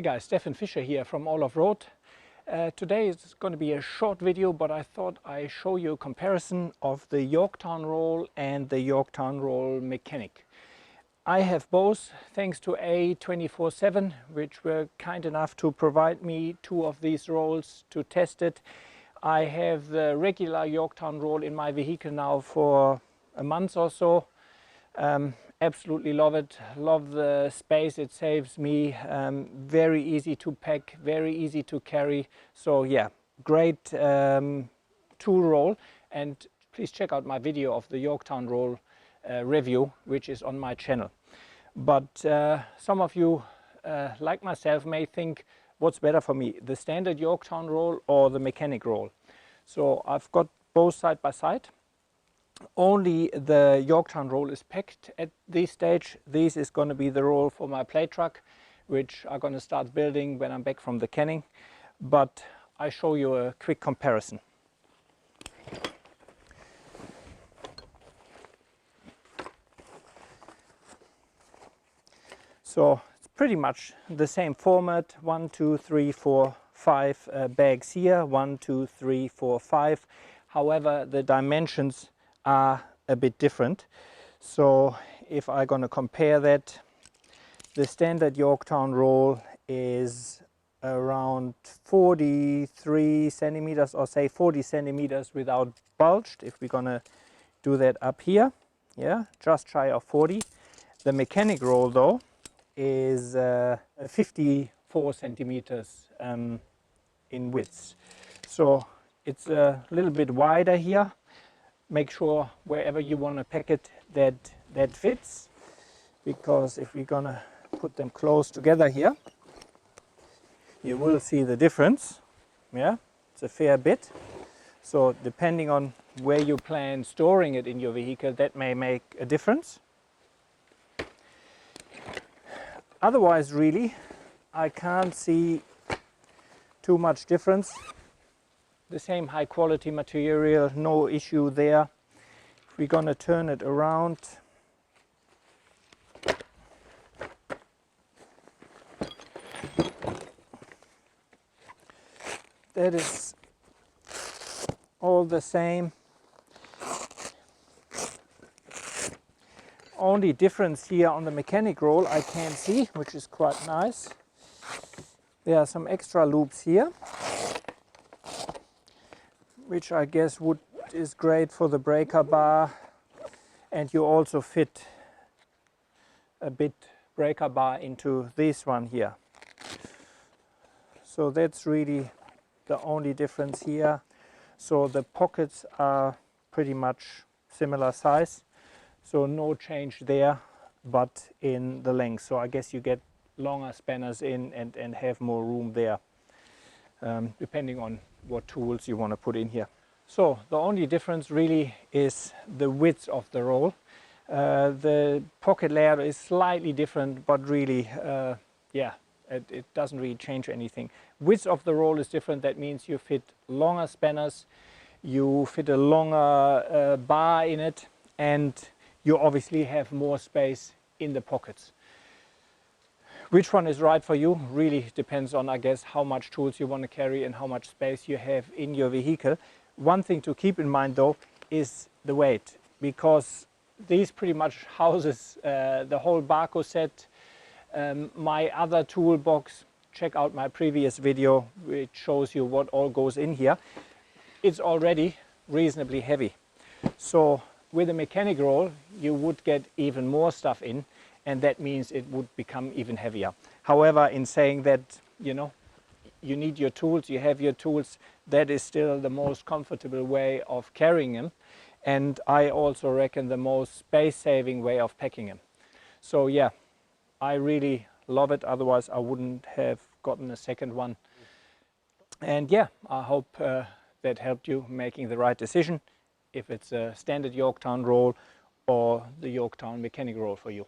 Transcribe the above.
Hey guys, Stefan Fischer here from All of Road. Today is going to be a short video, but I thought I show you a comparison of the Yorktown Roll and the Yorktown Roll Mechanic. I have both thanks to A247, which were kind enough to provide me two of these rolls to test it. I have the regular Yorktown Roll in my vehicle now for a month or so. Absolutely love it, love the space it saves me, very easy to pack, very easy to carry. So yeah, great tool roll, and please check out my video of the Yorktown Roll review, which is on my channel. But some of you, like myself, may think, what's better for me, the standard Yorktown Roll or the mechanic roll? So I've got both side by side. Only the Yorktown Roll is packed at this stage. This is going to be the roll for my plate truck, which I'm going to start building when I'm back from the canning. But I show you a quick comparison. So it's pretty much the same format. 1, 2, 3, 4, 5 bags here. 1, 2, 3, 4, 5. However, the dimensions are a bit different. So if I'm going to compare that, the standard Yorktown Roll is around 43 centimeters, or say 40 centimeters without bulged, if we're going to do that up here. Yeah, just shy of 40. The mechanic roll though is 54 centimeters in width. So it's a little bit wider here. Make sure wherever you want to pack it that fits, because if we're gonna put them close together here, you will see the difference. Yeah, it's a fair bit. So depending on where you plan storing it in your vehicle, that may make a difference. Otherwise, really, I can't see too much difference. The same high quality material, no issue there. If we're going to turn it around, that is all the same. Only difference here on the mechanic roll I can see, which is quite nice. There are some extra loops here, which I guess is great for the breaker bar, and you also fit a bit breaker bar into this one here. So that's really the only difference here. So the pockets are pretty much similar size, so no change there, but in the length. So I guess you get longer spanners in and have more room there, depending on what tools you want to put in here. So the only difference really is the width of the roll. The pocket layout is slightly different, but really, yeah, it doesn't really change anything. Width of the roll is different. That means you fit longer spanners, you fit a longer bar in it, and you obviously have more space in the pockets. Which one is right for you really depends on, I guess, how much tools you want to carry and how much space you have in your vehicle. One thing to keep in mind though is the weight, because these pretty much houses the whole Baco set. My other toolbox, check out my previous video which shows you what all goes in here. It's already reasonably heavy. So with a mechanic roll you would get even more stuff in, and that means it would become even heavier. However, in saying that, you know, you need your tools, you have your tools, that is still the most comfortable way of carrying them, and I also reckon the most space-saving way of packing them. So yeah, I really love it, otherwise I wouldn't have gotten a second one. And yeah, I hope that helped you making the right decision, if it's a standard Yorktown roll or the Yorktown mechanic roll for you.